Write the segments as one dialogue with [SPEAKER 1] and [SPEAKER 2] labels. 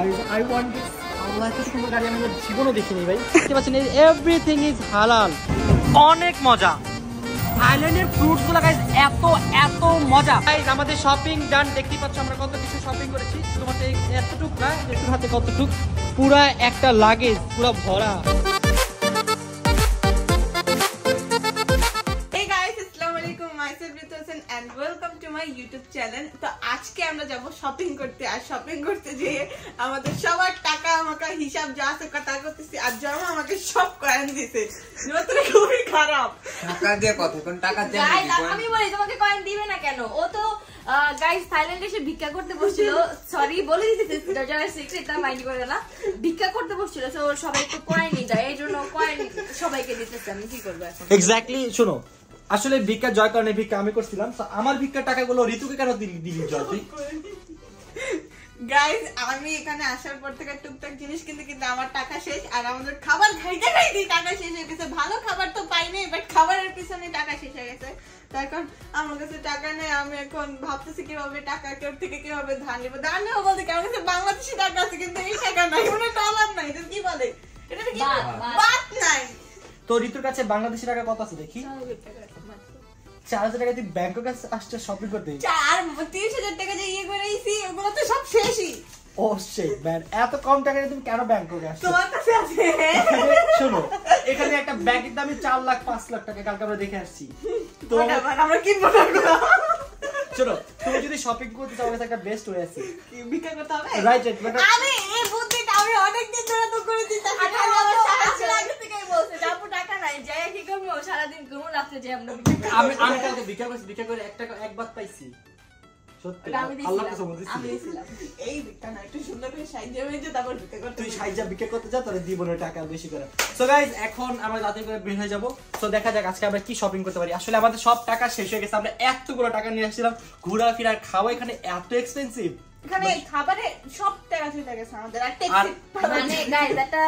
[SPEAKER 1] Guys I want this. আল্লাহ, এত সুন্দর গাড়ি আমি জীবনে দেখিনি ভাই। দেখতে পাচ্ছেন এভরিথিং ইজ হালাল। অনেক মজা। থাইল্যান্ডের ফ্রুটস গুলো গাইস এত এত মজা। গাইস আমাদের শপিং ডান। দেখতেই পাচ্ছ আমরা কত কিছু শপিং করেছি। তোমাদের এতটুক না, একটু হাতে কতটুক, পুরা একটা লাগেজ পুরা ভরা।
[SPEAKER 2] And welcome to my YouTube channel. তো আজকে আমরা যাব শপিং করতে। আর শপিং করতে যেয়ে আমাদের সবার টাকা আমাকে হিসাব যা আছে কথা করতেছি। আর জমা আমাকে সব কয়েন দিছে। জীবনটা খুবই খারাপ।
[SPEAKER 3] টাকা দিয়ে কত কোন টাকা দিয়ে
[SPEAKER 4] আমি বলি তোমাকে কয়েন দিবে না কেন? ও তো গাইস থাইল্যান্ডে এসে ভিক্ষা করতে বসছিল। সরি বলে দিতেছে, যারা সিক্রেট তা মাইন্ড করে না। ভিক্ষা করতে বসছিল, তো সবাই তো কয়েনই দেয়, এই জন্য কয়েন সবাইকে দিতেছে। আমি কি করব এখন?
[SPEAKER 1] এক্স্যাক্টলি। শুনো, আসলে ভিক্ষা জয় কারণে ভিক্ষা আমি করছিলাম। আমার ভিক্ষার টাকাগুলো ঋতুকে কেন দিলি জয় তুই?
[SPEAKER 2] গাইস আমি এখানে আসার পর থেকে টুকটাক জিনিস কিনতে কিনতে আমার টাকা শেষ। আর আমাদের খাবার খাইতে খাইতে টাকা শেষ হয়ে গেছে। ভালো খাবার তো পাইনি, বাট খাবারের পিছনে টাকা শেষ হয়ে গেছে। তো এখন আমার কাছে টাকা নেই। আমি এখন ভাবতেছি কিভাবে টাকা কেউ থেকে কিভাবে ধার নেবো। ধার নেবো বলতে কি, আমার কাছে বাংলাদেশি টাকা আছে কিন্তু এই টাকা নাই, মানে ডলার নাই। এটা কি বলে? এটা কি বাত নাই?
[SPEAKER 1] তো ঋতুর কাছে বাংলাদেশি টাকা কত আছে দেখি? 4000 টাকা তুই ব্যাংকক আসছে শপিং করতে।
[SPEAKER 2] 30,000 টাকা যে ইয়ে করে আইছি ওগুলো তো সব শেষই।
[SPEAKER 1] ও শিট ম্যান, এত কম টাকায় তুমি কেন ব্যাংককে আসছো?
[SPEAKER 2] তোমার কাছে আছে?
[SPEAKER 1] শোনো, এখানে একটা ব্যাগের দামই 4 লাখ 5 লাখ টাকা কালকে আমরা দেখে আসছি। তো
[SPEAKER 2] আমরা কিনবো না।
[SPEAKER 1] চলো, তুমি যদি শপিং করতে চাও একটা বেস্ট ওয়ে আছে।
[SPEAKER 2] ভিক্ষা করতে হবে?
[SPEAKER 1] রাইট।
[SPEAKER 2] আমি এই বুদ্ধিটা আমি অনেক দিন ধরে তো করে দিতাম।
[SPEAKER 4] আমার সাহায্য লাগে থেকেই বলছে যাবো টাকা নাই, যাই কি করব? সারা দিন ঘুমো, রাতে যাই আমরা।
[SPEAKER 1] আমি কালকে ভিক্ষা করে 1 টাকা একবার পাইছি। সত্যি আল্লাহর কসম বলছি।
[SPEAKER 2] আমি দিছিলাম এই ভিক্ষা না, একটু সুন্দর করে সাইজে হয়ে যায় তারপর ভিক্ষা করতে।
[SPEAKER 1] তুই সাইজা ভিক্ষা করতে যা, তোর জীবনের টাকা বেশি করে। সো গাইস এখন আমরা রাতে করে বের হয়ে যাব। সো দেখা যাক আজকে আমরা কি শপিং করতে পারি। আসলে আমাদের সব টাকা শেষ হয়ে গেছে। আমরা এতগুলো টাকা নিয়ে আসছিলাম, ঘোরাফেরা খাওয়া এখানে এত এক্সপেন্সিভ।
[SPEAKER 2] এখানে খাবারে সব টাকা চলে গেছে আমাদের। আর ট্যাক্সি
[SPEAKER 4] মানে গাইস একটা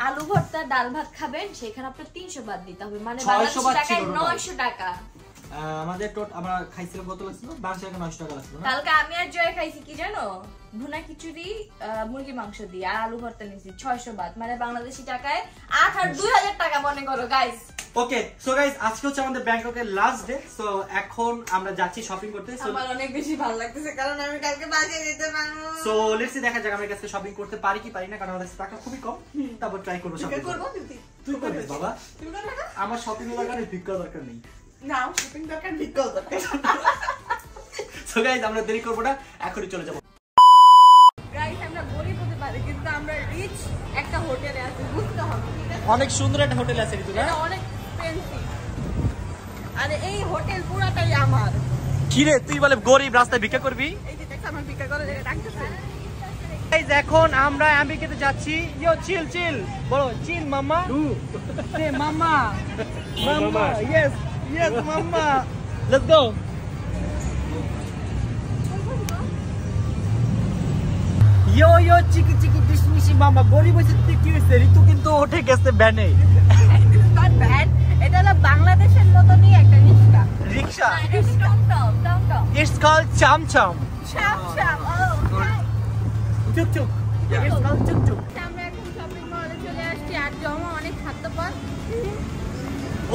[SPEAKER 4] আলু ভর্তা ডাল ভাত খাবেন, সেখানে আপনার 300 বাদ দিতে হবে, মানে বাংলাদেশি টাকায় 900 টাকা।
[SPEAKER 1] আমাদের আমরা খাইছিলাম কত লাগছিল? 1200 টাকা 900 টাকা লাগছিল না?
[SPEAKER 4] কালকে আমি আর জয় খাইছি কি জানো? ভুনা খিচুড়ি মুরগি মাংস দিয়ে আর আলু ভর্তা নিয়েছি 600 বাদ, মানে বাংলাদেশি টাকায় 8 আর 2000 টাকা মনে করো গাইস।
[SPEAKER 1] ওকে সো গাইস আজকে হচ্ছে আমাদের ব্যাংককের লাস্ট ডে। সো এখন আমরা যাচ্ছি শপিং করতে।
[SPEAKER 2] আমার অনেক বেশি ভালো লাগতেছে কারণ আমি কালকে বাসায় যেতে পারবো।
[SPEAKER 1] সো লেটস সি, দেখা যাক আমরা কাছে শপিং করতে পারি কি পারি না, কারণ আমাদের টাকা খুবই কম। তারপর ট্রাই করব শপিং করব। তুই করবি বাবা?
[SPEAKER 2] তুমি করবে না?
[SPEAKER 1] আমার শপিং দরকার নেই, ভিক্ষা দরকার নেই।
[SPEAKER 2] না শপিং দরকার, ভিক্ষা দরকার।
[SPEAKER 1] সো গাইস আমরা দেরি করব না, এখনই চলে যাব।
[SPEAKER 2] গাইস আমরা গরিব হতে পারি কিন্তু আমরা রিচ একটা হোটেলে আছি, বুঝতে হবে।
[SPEAKER 1] অনেক সুন্দর একটা হোটেল আছে ঋতু না?
[SPEAKER 2] এটা অনেক ফ্যান্সি। আর এই হোটেল পুরাটাই আমার।
[SPEAKER 1] কি রে তুই বলে গরিব রাস্তায় ভিক্ষা করবি?
[SPEAKER 2] এই যে দেখছ আমার ভিক্ষা করে জায়গা রাখতেছে।
[SPEAKER 1] গাইস এখন আমরা আমেরিকাতে যাচ্ছি। ইয়ো চিল চিল বলো, চিল মামা। সে মামা মামা ইয়েস ইয়েস মামা, লেটস গো। ইয়ো ইয়ো চিকি চিকি ডিসমিসি মামা। গরিব হইছে তুই কি হইছে? ঋতু কিন্তু উঠে গেছে ব্যানে।
[SPEAKER 2] এটা হলো বাংলাদেশের মতনই একটা রিক্সা।
[SPEAKER 1] রিকশা?
[SPEAKER 4] টমটম।
[SPEAKER 1] ইটস কল্ড চামচাম।
[SPEAKER 2] চামচাম।
[SPEAKER 1] চুকচুক। ইটস কল্ড চুকচুক।
[SPEAKER 2] আমরা এখন শপিং মলে চলে আসছি। আর জমা অনেক খাদ্যপদ।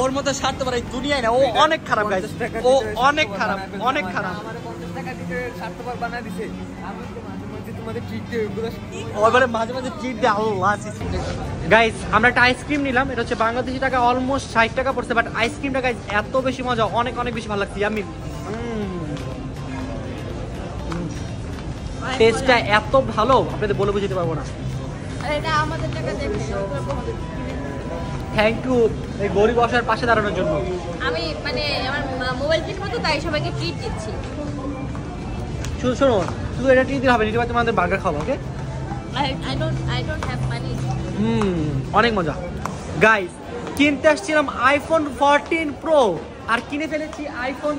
[SPEAKER 1] ওর মতো স্বার্থপর এই দুনিয়ায় না। ও অনেক খারাপ গাইস, ও অনেক খারাপ, অনেক খারাপ।
[SPEAKER 3] আমারে 50 টাকা দিতে স্বার্থপর বানায় দিছে। আমি তো মাঝে মাঝে তোমাদের ট্রিট দেই, ওগুলো
[SPEAKER 1] ওইবারে মাঝে মাঝে ট্রিট দেয়। আল্লাহ গাইস আমরা একটা আইসক্রিম নিলাম। এটা হচ্ছে বাংলাদেশি টাকা অলমোস্ট 60 টাকা পড়ছে, বাট আইসক্রিমটা গাইস এত বেশি মজা, অনেক অনেক বেশি ভালো লাগছে। আমি টেস্টটা এত ভালো আপনাদের বলে বুঝতে পারবো না।
[SPEAKER 2] আর এটা আমাদের টাকা দেখে
[SPEAKER 1] থ্যাংক ইউ এই গরিব অসহায়ের পাশে দাঁড়ানোর জন্য।
[SPEAKER 4] আমি মানে আমার মোবাইল কিনবো তো তাই সবাইকে ট্রিট দিচ্ছি।
[SPEAKER 1] শুধু শোনো, শুধু এটা ট্রিট দিতে হবে, নিতে পারতে আমাদের বার্গার খাবো। ওকে
[SPEAKER 4] I don't have money.
[SPEAKER 1] অনেক মজা গাইস। কিনতে আসছিলাম আইফোন 14 প্রো আর কিনে ফেলেছি আইফোন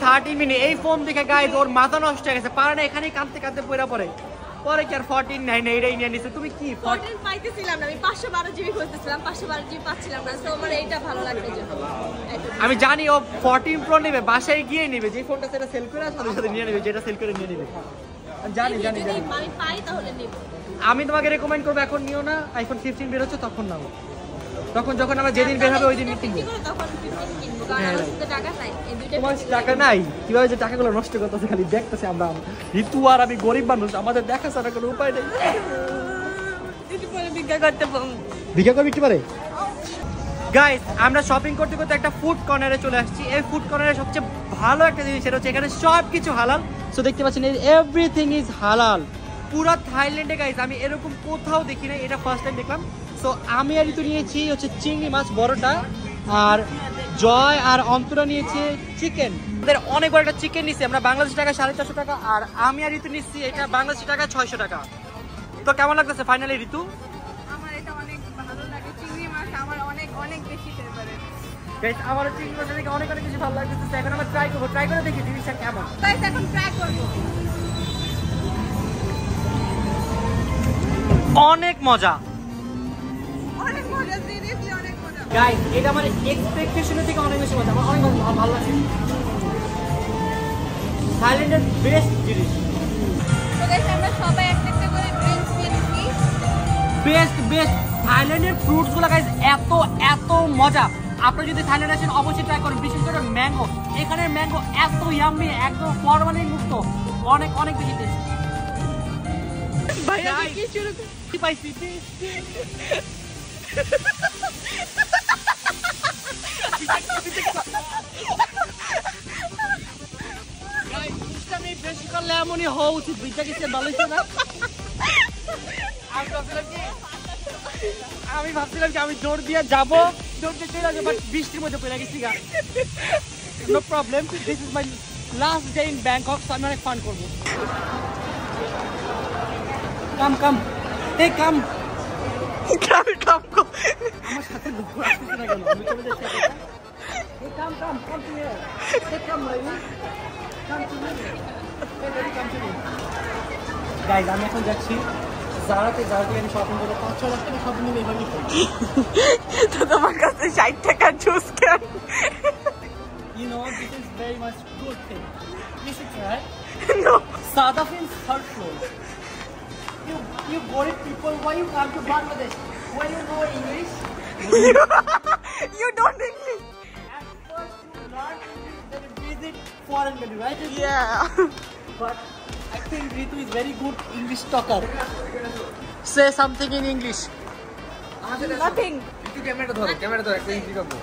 [SPEAKER 1] 13 মিনি। এই ফোন দেখে গাইস ওর মাথা নষ্ট হয়ে গেছে, পারে না, এখানেই কাঁদতে কাঁদতে পড়ে পড়ে পরে কি আর 14 নাই না, এটাই নিয়ে নিছে। তুমি কি
[SPEAKER 4] 14 পাইতেছিলাম না, আমি 512 জিবি খুঁজতেছিলাম, 512 জিবি পাচ্ছিলাম না, তো আমার এইটা ভালো লাগছে জন্য।
[SPEAKER 1] আমি জানি ও 14 প্রো নেবে, বাসায় গিয়ে নেবে, যে ফোনটা সেটা সেল করে সাথে সাথে নিয়ে নেবে, যেটা সেল করে নিয়ে নেবে। জানি জানি
[SPEAKER 4] যদি
[SPEAKER 1] জানি
[SPEAKER 4] আমি পাই তাহলে নেব।
[SPEAKER 1] আমি তোমাকে রেকমেন্ড করবো এখন নিও না, আইফোন 15 বের হচ্ছে তখন নাও, তখন যখন আমরা যেদিন বের হবে ওই দিন কিনবো।
[SPEAKER 4] তখন 15 কিনবো, কারণ
[SPEAKER 1] হ্যাঁ,
[SPEAKER 4] আমার কাছে টাকা নাই। এই দুইটা
[SPEAKER 1] তোমার টাকা নাই, কিভাবে যে টাকাগুলো নষ্ট করতেছে খালি দেখতেছি আমরা। ঋতু আর আমি গরিব মানুষ, আমাদের দেখা ছাড়া কোনো উপায় নেই।
[SPEAKER 2] একটু পরে ভিক্ষা করতে পারবো।
[SPEAKER 1] ভিক্ষা করবি একটু পারে। গাইস আমরা শপিং করতে করতে একটা ফুড কর্নারে চলে আসছি। এই ফুড কর্নারে সবচেয়ে ভালো একটা জিনিস সেটা হচ্ছে এখানে সব কিছু হালাল। সো দেখতে পাচ্ছেন এভরিথিং ইজ হালাল। পুরো থাইল্যান্ডে গাইস আমি এরকম কোথাও দেখি না, এটা ফার্স্ট টাইম দেখলাম। সো আমি আর ঋতু নিয়েছি হচ্ছে চিংড়ি মাছ বড়টা, আর জয় আর অন্তরা নিয়েছে চিকেন। আমাদের অনেক বড় একটা চিকেন নিচ্ছি আমরা, বাংলাদেশি টাকা 450 টাকা, আর আমি আর ঋতু নিচ্ছি এটা বাংলাদেশি টাকা 600 টাকা। তো কেমন লাগতেছে ফাইনালি ঋতু?
[SPEAKER 2] আমার এটা অনেক ভালো লাগে, চিংড়ি মাছ আমার অনেক অনেক বেশি ফেভারিট।
[SPEAKER 1] গাইস আমার চিংড়ি মাছ দেখে অনেক অনেক বেশি ভালো লাগতেছে। এখন আমরা ট্রাই করবো, ট্রাই করে দেখি জিনিসটা কেমন।
[SPEAKER 2] গাইস এখন ট্রাই করব।
[SPEAKER 1] অনেক মজা
[SPEAKER 2] অনেক মজা, সিরিয়াসলি অনেক মজা।
[SPEAKER 1] গাইস, এটা আমার এক্সপেকটেশনের থেকে অনেক বেশি মজা, আমার অনেক ভালো লাগছে। থাইল্যান্ডের বেস্ট জিনিস,
[SPEAKER 4] তো গাইস আমরা সবাই একটা একটা করে ড্রিঙ্কস নিয়েছি।
[SPEAKER 1] বেস্ট বেস্ট থাইল্যান্ডের ফ্রুটসগুলো গাইস এত এত মজা। আপনি যদি থাইল্যান্ডে আসেন অবশ্যই ট্রাই করুন, বিশেষ করে ম্যাঙ্গো। এখানের ম্যাঙ্গো এত ইয়াম্মি, একদম ফরমালিন মুক্ত, অনেক অনেক বেশি টেস্ট।
[SPEAKER 2] ভাইয়া কি শুরু
[SPEAKER 1] কি পাইছি বেশি করলে এমনই হওয়া উচিত, বুঝতে গেছে ভালো না। আমি ভাবছিলাম কি আমি জোর দিয়ে যাবো, জোর দিয়ে চলে যাবো, বাট বৃষ্টির মধ্যে পড়ে গেছি গা। No problem, this is my last day in Bangkok, তো আমি অনেক ফান করবো। কাম কাম এই কাম আমার সাথে লোক আসতেছে না কেন? আমি চলে যাচ্ছি একা। এই কাম কাম কাম টু হিয়ার, এই কাম লাইনি কাম টু হিয়ার, এই baby come to here. Guys আমি এখন যাচ্ছি জারাতে, জারাতে আমি শপিং করবো, 5-6 লাখ টাকা শপিং মিলে এভাবেই করি।
[SPEAKER 2] তো তোমার কাছে 60 টাকা জুস কেন?
[SPEAKER 1] You know, this is very much good thing. You should try.
[SPEAKER 2] No.
[SPEAKER 1] Sada means third floor. You Gorib people, why you come to Bangladesh? When you know English,
[SPEAKER 2] You don't English.
[SPEAKER 1] at first you learn English, then you visit foreign country, right?
[SPEAKER 2] Yeah.
[SPEAKER 1] But I think Ritu is very good English talker. Say something in English.
[SPEAKER 2] Nothing.
[SPEAKER 3] একটু ক্যামেরাটা ধরো, camera ধরো, একটা ইঞ্চি কাপড়।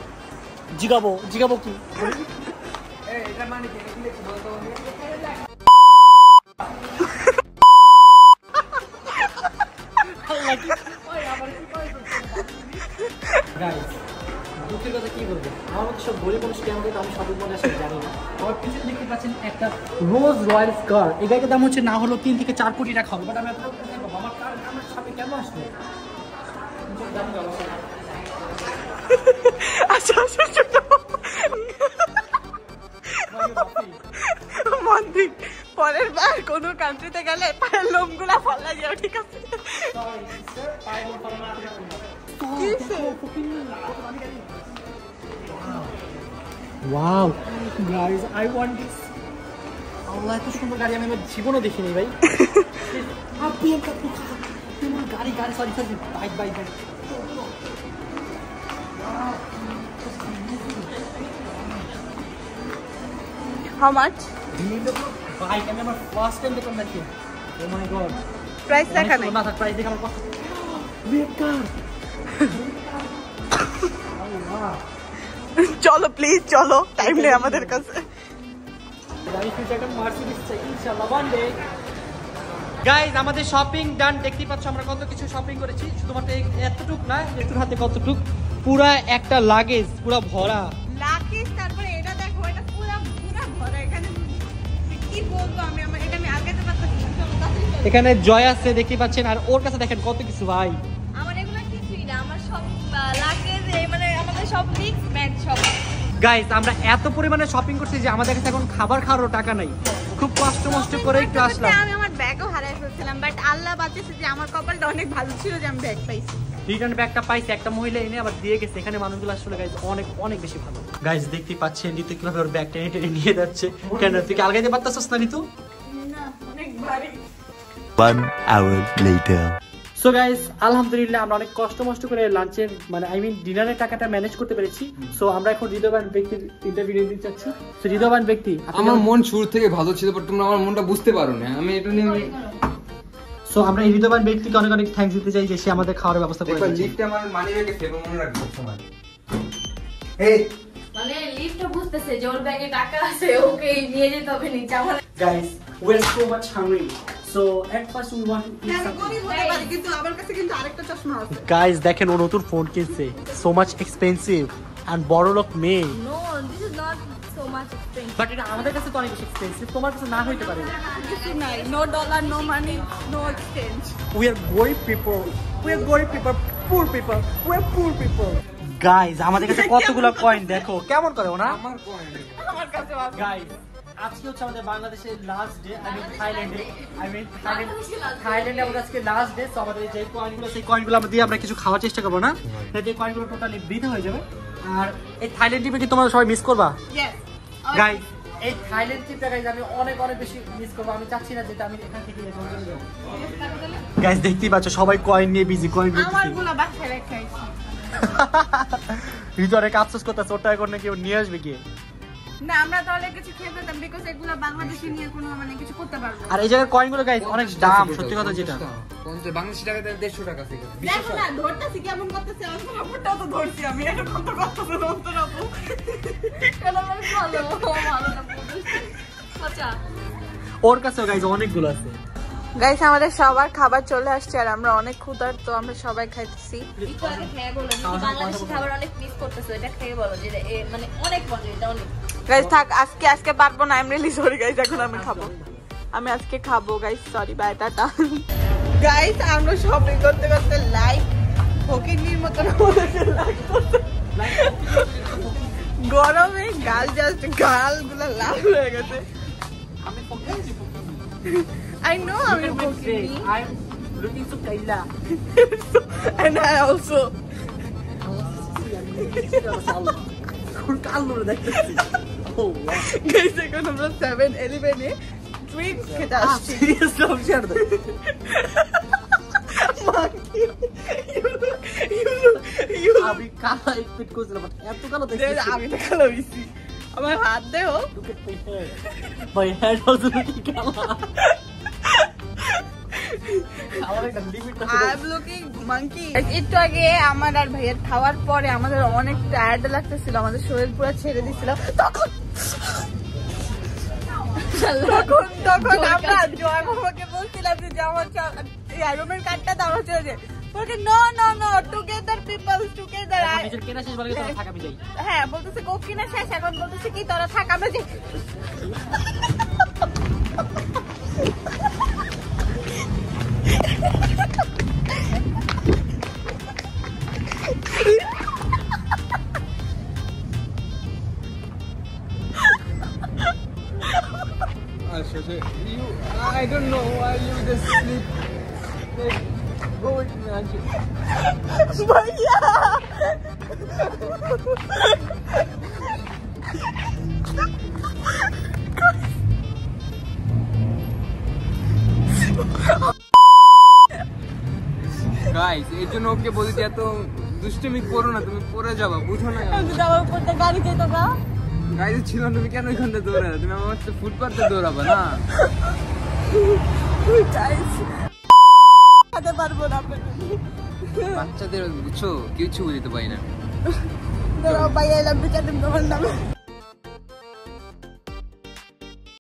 [SPEAKER 1] জিগাবো, জিগাবো কি?
[SPEAKER 3] এই এটা মানে কি? এগুলো একটু বলতো আমি।
[SPEAKER 1] Guys, দুঃখের কথা কি বলবো, আমার মতো সব গরিব মানুষ কেমন কিন্তু আমি শপিং মলে আসলে জানি না। আমার পিছনে দেখতে পাচ্ছেন একটা রোজ রয়্যাল কার, এই গাড়িটার দাম হচ্ছে না হলো 3 থেকে 4 কোটি টাকা হবে, বাট আমি আপনার আমার কার আমার সামনে কেন আসলো?
[SPEAKER 2] আচ্ছা আচ্ছা মন্দির পরের বার কোন কান্ট্রিতে গেলে পায়ের লোমগুলা ফলা যাও, ঠিক আছে?
[SPEAKER 1] Wow, guys, I want this. আল্লাহ, এত সুন্দর গাড়ি আমি আমার জীবনে দেখিনি ভাই। গাড়ি গাড়ি sorry sorry bike bike bike.
[SPEAKER 2] How much?
[SPEAKER 1] Bike আমি আমার ফার্স্ট টাইম দেখলাম নাকি। ও মাই গড,
[SPEAKER 2] প্রাইস দেখা নাই।
[SPEAKER 1] না থাক, প্রাইস দেখে আমার কথা। রেড কার।
[SPEAKER 2] চলো প্লিজ চলো, টাইম নেই আমাদের কাছে।
[SPEAKER 1] আমি ফিউচারটা মার্সিডিজ চাই ইনশাআল্লাহ ওয়ান ডে। গাইস আমাদের শপিং ডান, দেখতেই পাচ্ছ আমরা কত কিছু শপিং করেছি। শুধুমাত্র এতটুক না, এতটুক হাতে কতটুক, পুরা একটা লাগেজ পুরা ভরা।
[SPEAKER 2] লাকিস, তারপরে এটা দেখো, এটা পুরো পুরো ভরা। এখানে কি বলবো আমি, আমার এটা আমি আগাতে পারতেছি না।
[SPEAKER 1] এখানে জয় আছে দেখতেই পাচ্ছেন, আর ওর কাছে দেখেন কত কিছু ভাই।
[SPEAKER 4] আমার এগুলো কিছুই না, আমার সব লাগেজ, মানে আমাদের সব মিক্স ম্যাচ সব।
[SPEAKER 1] গাইস আমরা এত পরিমাণে শপিং করছি যে আমাদের কাছে এখন খাবার খাওয়ারও টাকা নাই, খুব কষ্ট মষ্ট করে একটু আসলাম।
[SPEAKER 2] আমি আমার ব্যাগও হারাই ফেলছিলাম, বাট আল্লাহ বাঁচিয়েছে যে আমার কপালটা অনেক ভালো ছিল যে আমি ব্যাগ পাইছি।
[SPEAKER 1] রিটার্ন ব্যাগটা পাইছে, একটা মহিলা এনে আবার দিয়ে গেছে। এখানে মানুষগুলো আসলে গাইস অনেক অনেক বেশি ভালো। গাইস দেখতেই পাচ্ছেন ঋতু কিভাবে ওর ব্যাগটা টেনে টেনে নিয়ে যাচ্ছে। কেন তুই কি আলগাইতে পারতাছস না ঋতু?
[SPEAKER 2] না, অনেক পারি।
[SPEAKER 5] 1 hour later.
[SPEAKER 1] সো গাইস আলহামদুলিল্লাহ আমরা অনেক কষ্ট করে লাঞ্চের মানে আই মিন ডিনারের টাকাটা ম্যানেজ করতে পেরেছি। সো আমরা এখন হৃদয়বান ব্যক্তির ইন্টারভিউ নিতে চাচ্ছি। সো হৃদয়বান ব্যক্তি,
[SPEAKER 3] আমার মন শুরু থেকে ভালো ছিল, বাট তোমরা আমার মনটা বুঝতে পারো না। আমি এটা নিয়ে
[SPEAKER 1] সো আমরা এই হৃদয়বান ব্যক্তিকে অনেক থ্যাঙ্কস দিতে চাই যে সে আমাদের খাওয়ার ব্যবস্থা করে দিয়েছে।
[SPEAKER 3] লিফটে আমার মানি ব্যাগে সেভ মনে রাখবো সময়। এই
[SPEAKER 4] মানে লিফটটা বুঝতেছে যে ওর ব্যাগে টাকা আছে, ওকে নিয়ে যেতে হবে নিচে। আমার
[SPEAKER 1] guys we are so much hungry, so at first we want to eat
[SPEAKER 2] আমি
[SPEAKER 1] something.
[SPEAKER 2] গরিব হতে পারি, কিন্তু আমার কাছে কিন্তু আরেকটা চশমা আছে।
[SPEAKER 1] গাইস দেখেন ও নতুন ফোন কিনছে, so much expensive and বড় লোক মেয়ে,
[SPEAKER 4] no this is not so much expensive.
[SPEAKER 1] But এটা আমাদের কাছে তো অনেক বেশি এক্সপেন্সিভ, তোমার কাছে না হইতে পারে।
[SPEAKER 2] কিছু নাই, no dollar, no money, no exchange.
[SPEAKER 1] We are গরিব people, we are গরিব people, poor people, we are poor people. Guys আমাদের কাছে কতগুলো কয়েন দেখো কেমন করে ওনা।
[SPEAKER 3] আমার পয়েন্ট
[SPEAKER 2] আমার কাছে আছে।
[SPEAKER 1] গাইস আজকে হচ্ছে আমাদের বাংলাদেশের লাস্ট ডে, থাইল্যান্ডে আমাদের আজকে লাস্ট ডে। সো আমাদের যে কয়েনগুলো সেই কয়েনগুলো আমরা দিয়ে আমরা কিছু খাওয়ার চেষ্টা করবো না, যে কয়েনগুলো টোটালি বৃথা হয়ে যাবে। আর এই থাইল্যান্ড ট্রিপে কি তোমরা সবাই মিস করবা?
[SPEAKER 2] ইয়েস
[SPEAKER 1] গাইস এই থাইল্যান্ড ট্রিপটা গাইস আমি অনেক বেশি মিস করবো। আমি চাচ্ছি না যেটা আমি এখান থেকে গাইস দেখতেই পাচ্ছ সবাই কয়েন নিয়ে বিজি, কয়েন
[SPEAKER 2] আমারগুলো বাসায় রেখে আইছি।
[SPEAKER 1] ভিতরে আফসোস করতেছে ওটা এখন নাকি ও নিয়ে আসবে কি
[SPEAKER 2] না, আমরা তাহলে কিছু খেয়ে ফেলতাম, বিকজ এগুলো বাংলাদেশে নিয়ে কোনো মানে কিছু করতে পারবো না।
[SPEAKER 1] আর এই জায়গার কয়েনগুলো গাইস অনেক দাম, সত্যি কথা যেটা।
[SPEAKER 3] 50 বাংলাদেশি টাকা 150 টাকা থেকে
[SPEAKER 2] দেখো না, ধরতেছি কেমন করতেছি, আমার কাপড়টাও তো ধরছি আমি, এরকম তো করতেছে ধরতে না তো।
[SPEAKER 4] এটা আমার ভালো না বুঝছিস। আচ্ছা
[SPEAKER 1] ওর কাছেও গাইস অনেকগুলো আছে।
[SPEAKER 2] গাইস আমাদের সবার খাবার চলে আসছে আর আমরা অনেক ক্ষুধার্ত, আমরা সবাই খাইতেছি।
[SPEAKER 4] একটু আগে খেয়ে বলো যে বাংলাদেশি খাবার অনেক মিস করতেছো, এটা খেয়ে বলো যে মানে অনেক মজা, এটা অনেক।
[SPEAKER 2] গাইস থাক, আজকে পারবো না, I am really sorry guys, এখন আমি খাবো, আমি আজকে খাবো guys, sorry bye tata. Guys আমরা শপিং করতে লাইক ফকিনির মতো গরমে গালগুলো লাল হয়ে গেছে। I know I'm fokini.
[SPEAKER 1] I'm looking to Kaila.
[SPEAKER 2] And I also. Guys, এখন আমরা 7-Eleven এ ড্রিঙ্কস খেতে আসছি।
[SPEAKER 1] আমি কালা এক্সপেক্ট করছিলাম, এত কালো দেখছি।
[SPEAKER 2] আমি তো কালো হইছি, আমার হাত দেও।
[SPEAKER 1] My head also looking কালা।
[SPEAKER 2] I'm looking monkey. একটু আগে আমার আর ভাইয়ের খাওয়ার পরে আমাদের অনেক টায়ার্ড লাগতেছিল, আমাদের শরীর পুরো ছেড়ে দিছিল। তখন আমরা জয় মামাকে বলছিলাম যে আমার রুমের কার্ডটা দাও, চলে যায়। বলছে নো টুগেদার পিপল টুগেদার।
[SPEAKER 1] নিজের কেনা শেষ বলে তোরা থাক আমি যাই।
[SPEAKER 2] হ্যাঁ বলতেছে গো কিনা শেষ, এখন বলতেছে কি তোরা থাক আমরা যাই।
[SPEAKER 3] I don't know why you just sleep. Go with me, Anshul.
[SPEAKER 2] ভাইয়া
[SPEAKER 3] গাইস এই জন্য ওকে বলি যে এত দুষ্টুমি করো না, তুমি পড়ে যাবা, বুঝো না?
[SPEAKER 2] আমার উপর দিয়ে গাড়ি যেত না।
[SPEAKER 3] গাইস ছিল তুমি কেন এখান থেকে দৌড়াবে? তুমি আমার হচ্ছে ফুটপাতে দৌড়াবা না।
[SPEAKER 2] খেতে পারবো না
[SPEAKER 3] বাচ্চাদের বুঝছো, কিছু বুঝতে পারি না।
[SPEAKER 2] ভাইয়া এলাম বিচার তোমার নামে।